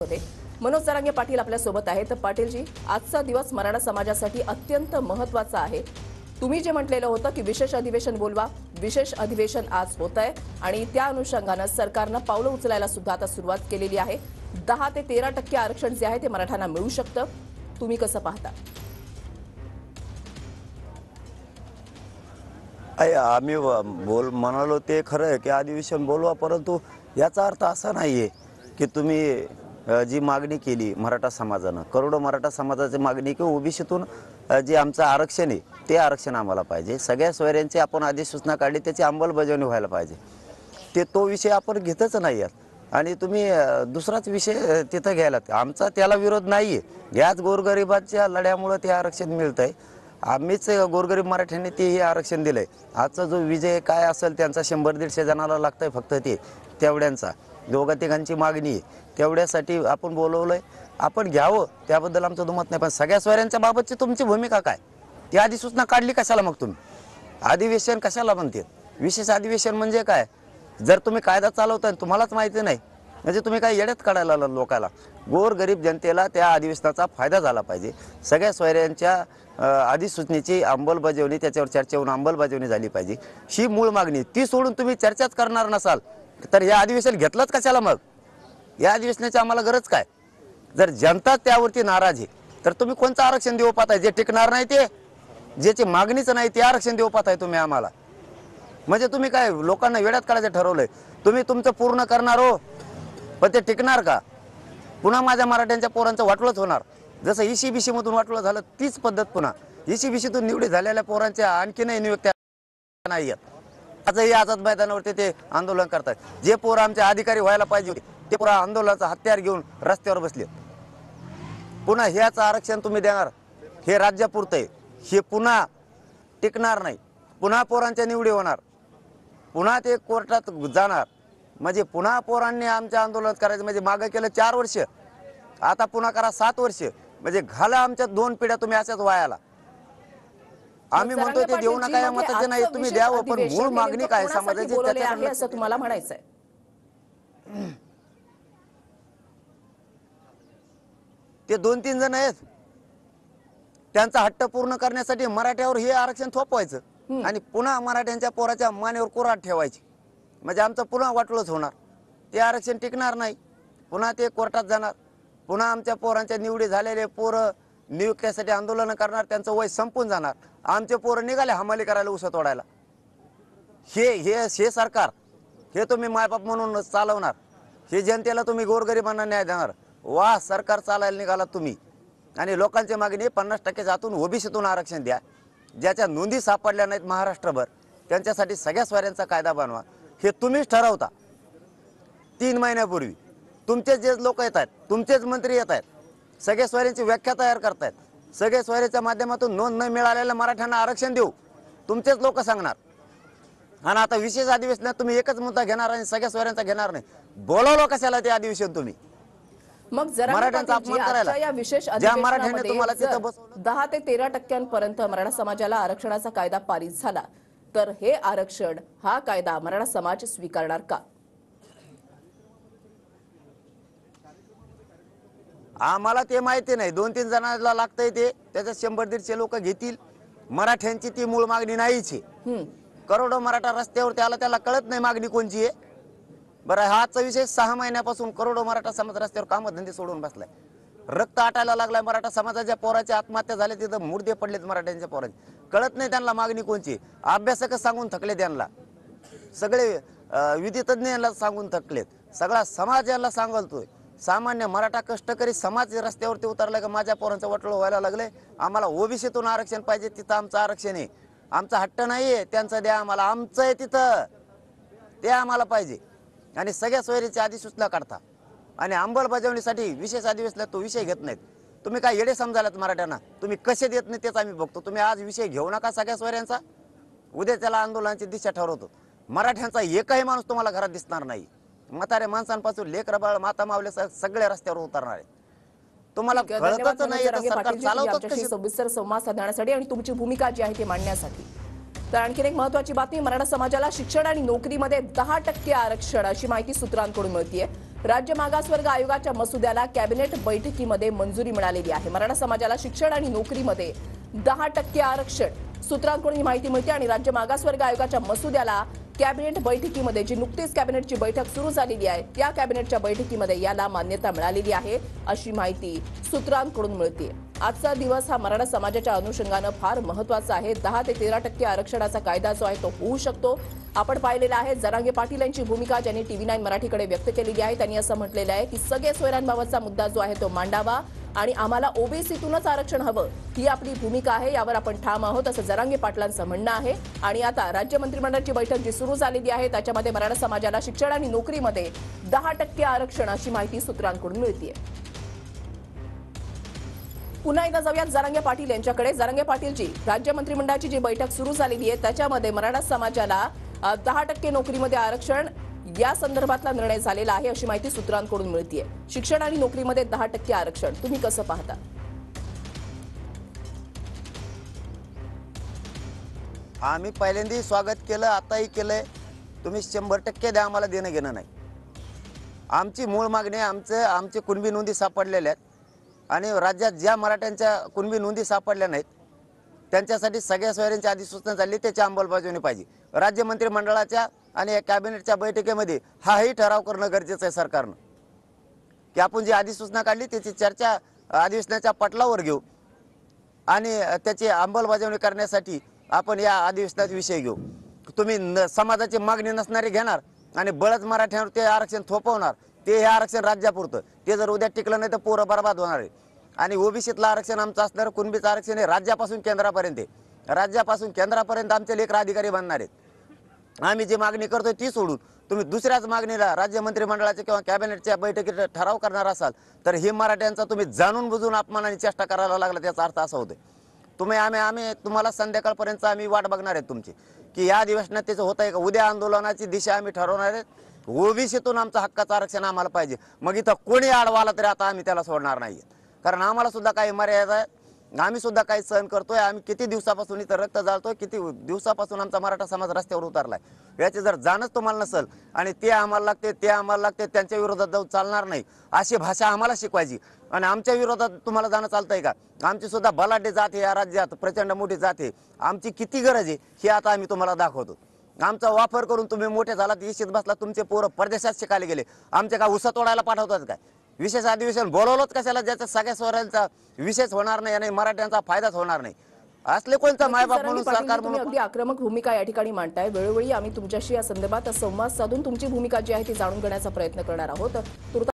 होते मनोज जरांगे पाटील आपल्या सोबत आहेत। तर पाटीलजी, आजचा दिवस मराठा समाजासाठी अत्यंत महत्त्वाचा आहे। तुम्ही जे म्हटलेलं होतं की विशेष अधिवेशन बोलवा, विशेष अधिवेशन आज होत आहे आणि त्या अनुषंगाने सरकारने पावलं उचलायला सुद्धा आता सुरुवात केलेली आहे। 10 ते 13% आरक्षण जे आहे ते मराठ्यांना मिळू शकतं। तुम्ही कसं पाहता? आम्ही म्हणालो ते खरं आहे की अधिवेशन बोलवा, परंतु याचा अर्थ असा नाहीये की तुम्ही जी मागणी केली मराठा समाजानं, करोडो मराठा समाजाची मागणी की ओबीसीतून जे आमचं आरक्षण आहे ते आरक्षण आम्हाला पाहिजे। सगळ्या सोयऱ्यांची आपण अधिसूचना काढली, त्याची अंमलबजावणी व्हायला पाहिजे। तो विषय आपण घेतच नाही आहात आणि तुम्ही दुसराच विषय तिथं घ्यायला, आमचा त्याला विरोध नाहीये। याच गोरगरिबाच्या लढ्यामुळे ते आरक्षण मिळतंय। आम्हीच गोरगरीब मराठ्यांनी ते हे आरक्षण दिलंय। आजचा जो विजय काय असेल त्यांचा 100-150 जणांना लागतंय फक्त ते तेवढ्यांचा दोघा तिघांची मागणी आहे, तेवढ्यासाठी आपण बोलवलंय। आपण घ्यावं त्याबद्दल आमचं दुमत नाही, पण सगळ्या सोयऱ्यांच्या बाबतची तुमची भूमिका काय? ती अधिसूचना काढली कशाला मग तुम्ही? अधिवेशन कशाला म्हणते? विशेष अधिवेशन म्हणजे काय? जर तुम्ही कायदा चालवताय तुम्हालाच माहिती नाही म्हणजे तुम्ही काय येड्यात काढायला लोकांना? गोरगरीब जनतेला त्या अधिवेशनाचा फायदा झाला पाहिजे। सगळ्या सोयऱ्यांच्या अधिसूचनेची अंमलबजावणी, त्याच्यावर चर्चा होऊन अंमलबजावणी झाली पाहिजे, ही मूळ मागणी। ती सोडून तुम्ही चर्चाच करणार नसाल तर या अधिवेशन घेतलंच कशाला मग? या अधिवेशनाची आम्हाला गरज काय? जर जनता त्यावरती नाराज आहे तर तुम्ही कोणतं आरक्षण देऊ पाहताय? जे टिकणार नाही, ते ज्याची मागणीच नाही ते आरक्षण देऊ पाहताय तुम्ही आम्हाला? म्हणजे तुम्ही काय लोकांना वेड्यात काढायचं ठरवलंय? तुम्ही तुमचं पूर्ण करणार हो, पण ते टिकणार का? पुन्हा माझ्या मराठ्यांच्या पोरांचं वाटोळंच होणार। जसं ईसीबीसी मधून वाटोळं झालं तीच पद्धत पुन्हा ईसीबीसीतून निवडी झालेल्या पोरांच्या आणखीनही नियुक्त्या नाही आहेत। आजही आझाद मैदानावरती ते आंदोलन करतात। जे पोरं आमचे अधिकारी व्हायला पाहिजे ते पोरं आंदोलनाचा हत्यार घेऊन रस्त्यावर बसले। पुन्हा ह्याचं आरक्षण तुम्ही देणार? हे राज्यापुरतं आहे, हे पुन्हा टिकणार नाही। पुन्हा पोरांच्या निवडी होणार, पुन्हा ते कोर्टात जाणार, म्हणजे पुन्हा पोरांनी आमच्या आंदोलन करायचं। म्हणजे मागे केलं 4 वर्ष, आता पुन्हा करा 7 वर्ष, म्हणजे घाला आमच्या 2 पिढ्या तुम्ही अशाच वायाला। आम्ही म्हणतोय ते देऊ नका या मताचं नाही, तुम्ही द्यावं, पण मूळ मागणी काय समाजाची त्याच्याकडे असं तुम्हाला म्हणायचंय? ते 2-3 जण आहेत, त्यांचा हट्ट पूर्ण करण्यासाठी मराठ्यावर हे आरक्षण थोपवायचं आणि पुन्हा मराठ्यांच्या पोराच्या मानेवर कुऱ्हाड ठेवायची, म्हणजे आमचं पुन्हा वाटोळंच होणार। ते आरक्षण टिकणार नाही, पुन्हा ते कोर्टात जाणार, पुन्हा आमच्या पोरांच्या निवडी झालेले पोरं नियुक्त्यासाठी आंदोलन करणार, त्यांचं वय संपून जाणार। आमचे पोरं निघाले हमाली करायला, ऊस तोडायला। हे सरकार हे तुम्ही मायबाप म्हणून चालवणार? हे जनतेला तुम्ही गोरगरिबांना न्याय देणार? वा, सरकार चालायला निघाला तुम्ही। आणि लोकांची मागणी 50% आतून ओबीसीतून आरक्षण द्या। ज्याच्या नोंदी सापडल्या नाहीत महाराष्ट्रभर त्यांच्यासाठी सगळ्या सोयऱ्यांचा कायदा बनवा, हे तुम्हीच ठरवता। 3 महिन्यापूर्वी तुमचेच जे लोक येत आहेत, तुमचेच मंत्री येत आहेत, सगळ्या सोयऱ्यांची व्याख्या तयार करतायत। सगळ्या सोयऱ्याच्या माध्यमातून नोंद न मिळालेल्या मराठ्यांना आरक्षण देऊ, तुमचेच लोक सांगणार। आणि आता विशेष अधिवेशनात तुम्ही एकच मुद्दा घेणार आणि सगळ्या सोयऱ्यांचा घेणार नाही? बोलावलं कशाला ते अधिवेशन तुम्ही? मग मराठ्यांचा अपमान करायला? या विशेष अधिवेशनामध्ये तुम्हाला 10 ते 13% मराठा समाजाला आरक्षणाचा कायदा पारित झाला तर हे आरक्षण, हा कायदा मराठा समाज स्वीकारणार का? आम्हाला ते माहिती नाही। 2-3 जणांना लागतंय ते, त्याच्यात 100-150 लोक घेतील। मराठ्यांची ती मूळ मागणी नाहीच आहे। करोडो मराठा रस्त्यावरती आला, त्याला कळत नाही मागणी कोणची आहे। बरं, हाचा विषय 6 महिन्यापासून करोडो मराठा समाज रस्त्यावर कामधंदे सोडून बसलाय। रक्त आटायला लागलाय मराठा समाजाच्या पोराच्या आत्महत्या झाल्या, तिथं मुर्दे पडलेत मराठ्यांच्या पोराचे। कळत नाही त्यांना मागणी कोणची। अभ्यासक सांगून थकले त्यांना, सगळे विधितज्ञ यांना सांगून थकलेत, सगळा समाज यांना सांगतोय। सामान्य मराठा कष्टकरी समाज रस्त्यावरती उतरलाय का माझ्या पोरांचं वाटोळं व्हायला लागलंय, आम्हाला ओबीसीतून आरक्षण पाहिजे, तिथं आमचं आरक्षण आहे। आमचा हट्ट नाहीये त्यांचं द्या आम्हाला, आमचं आहे तिथं, ते आम्हाला पाहिजे। आणि सगळ्या सोयरीची अधिसूचना काढता आणि अंमलबजावणीसाठी विशेष अधिवेशनात तो विषय घेत नाहीत। तुम्ही काय येडे समजालात मराठ्यांना? तुम्ही कसे देत नाही तेच आम्ही बघतो। तुम्ही आज विषय घेऊ नका सगळ्या सोयऱ्यांचा, उद्या त्याला आंदोलनाची दिशा ठरवतो। मराठ्यांचा एकही माणूस तुम्हाला घरात दिसणार नाही। म्हातारे माणसांपासून लेकरं बाळ माता मावले सगळे रस्त्यावर उतरणार आहेत। तुम्हाला कळतच नाही सरकार चालवतच कशी? सविस्तर संवाद साधण्यासाठी आणि तुमची भूमिका जी आहे ती मांडण्यासाठी। तर आणखी एक महत्त्वाची बातमी, मराठा समाजाला शिक्षण आणि नोकरीमध्ये 10% आरक्षण अशी माहिती सूत्रांकडून मिळतेय। राज्य मागासवर्ग आयोगाच्या मसुद्याला कॅबिनेट बैठकीमध्ये मंजुरी मिळालेली आहे। मराठा समाजाला शिक्षण आणि नोकरीमध्ये 10% आरक्षण सूत्रांकडून ही माहिती मिळते आणि राज्य मागासवर्ग आयोगाच्या मसुद्याला कॅबिनेट बैठकीमध्ये जी नुकतीच कॅबिनेटची बैठक सुरू झालेली आहे त्या कॅबिनेटच्या बैठकीमध्ये याला मान्यता मिळालेली आहे अशी माहिती सूत्रांकडून मिळते। आजचा दिवस हा मराठा समाजाच्या अनुषंगाने फार महत्त्वाचा आहे। 10 ते 13% आरक्षणाचा कायदा जो आहे तो होऊ शकतो। आपण पाहिलेला आहे जरांगे पाटील यांची भूमिका ज्यांनी TV9 मराठीकडे व्यक्त केलेली आहे। त्यांनी असं म्हटलेलं आहे की सगळे सोयऱ्यांबाबतचा मुद्दा जो आहे तो मांडावा आणि आम्हाला ओबीसीतूनच आरक्षण हवं ही आपली भूमिका आहे, यावर आपण ठाम आहोत असं जरांगे पाटलांचं म्हणणं आहे। आणि आता राज्य मंत्रिमंडळाची बैठक जी सुरू झालेली आहे त्याच्यामध्ये मराठा समाजाला शिक्षण आणि नोकरीमध्ये 10% आरक्षण अशी माहिती सूत्रांकडून मिळते। पुन्हा एकदा जाऊयात जरांगे पाटील यांच्याकडे। जरांगे पाटीलची राज्य मंत्रिमंडळाची जी बैठक सुरू झालेली आहे त्याच्यामध्ये मराठा समाजाला 10% नोकरीमध्ये आरक्षण या संदर्भातला निर्णय झालेला आहे अशी माहिती सूत्रांकडून मिळते। शिक्षण आणि नोकरीमध्ये 10% आरक्षण तुम्ही कसं पाहता? आम्ही पहिल्यांदाही स्वागत केलं, आताही केलंय। तुम्ही 100% द्या, आम्हाला देणं घेणं नाही। आमची मूळ मागणी आमचे कुणबी नोंदी सापडलेल्या आहेत आणि राज्यात ज्या मराठ्यांच्या कुणबी नोंदी सापडल्या नाहीत त्यांच्यासाठी सगळ्या सोयऱ्यांची अधिसूचना झाली, त्याची अंमलबजावणी पाहिजे। राज्य मंत्रिमंडळाच्या आणि या कॅबिनेटच्या बैठकीमध्ये हाही ठराव करणं गरजेचं आहे सरकारनं की आपण जी अधिसूचना काढली त्याची चर्चा अधिवेशनाच्या पटलावर घेऊ आणि त्याची अंमलबजावणी करण्यासाठी आपण या अधिवेशनात विषय घेऊ। तुम्ही समाजाची मागणी नसणारी घेणार आणि बळच मराठ्यांवर ते आरक्षण थोपवणार, ते हे आरक्षण राज्यापुरतं, ते जर उद्या टिकलं नाही तर पोरं बरबाद होणार आहे। आणि ओबीसीतलं आरक्षण आमचं असणारं कुणबीचं आरक्षण हे राज्यापासून केंद्रापर्यंत आहे। राज्यापासून केंद्रापर्यंत आमचे लेकर अधिकारी बनणार आहेत। आम्ही जी मागणी करतोय ती सोडून तुम्ही दुसऱ्याच मागणीला राज्य मंत्रिमंडळाच्या किंवा कॅबिनेटच्या बैठकीत ठराव करणार असाल तर हे मराठ्यांचा तुम्ही जाणून बुजून अपमानाने चेष्टा करायला लागला, त्याचा अर्थ असा होतोय आम्ही तुम्हाला संध्याकाळपर्यंत आम्ही वाट बघणार आहे तुमची की या अधिवेशनात त्याचं होत आहे का। उद्या आंदोलनाची दिशा आम्ही ठरवणार आहेत। ओबीसीतून आमचं हक्काचं आरक्षण आम्हाला पाहिजे। मग इथं कोणी आडवा आला तरी आता आम्ही त्याला सोडणार नाही, कारण आम्हाला सुद्धा काही मर्यादा आहे। आम्ही सुद्धा काही सहन करतोय। आम्ही किती दिवसापासून इथं रक्त जाळतोय, किती दिवसापासून आमचा मराठा समाज रस्त्यावर उतरलाय। याची जर जाणच तुम्हाला नसेल आणि ते आम्हाला लागते त्यांच्या विरोधात जाऊ चालणार नाही अशी भाषा आम्हाला शिकवायची आणि आमच्या विरोधात तुम्हाला जाणं चालतंय का? आमची सुद्धा बलाढ्य जात आहे, या राज्यात प्रचंड मोठी जात आहे। आमची किती गरज आहे हे आता आम्ही तुम्हाला दाखवतो। आमचा वापर करून तुम्ही मोठे झालात, इशित बसला, तुमचे पोरं परदेशात शिकायला गेले, आमचे काय उसा तोडायला पाठवतात काय? विशेष अधिवेशन बोलवलंच कशाला ज्याचा सगळ्या स्वरांचा विशेष होणार नाही आणि मराठ्यांचा फायदाच होणार नाही? असले कोणता मायबाप म्हणून सरकार तुम्ही अगदी आक्रमक भूमिका या ठिकाणी मांडताय। वेळोवेळी आम्ही तुमच्याशी या संदर्भात संवाद साधून तुमची भूमिका जी आहे ती जाणून घेण्याचा प्रयत्न करणार आहोत।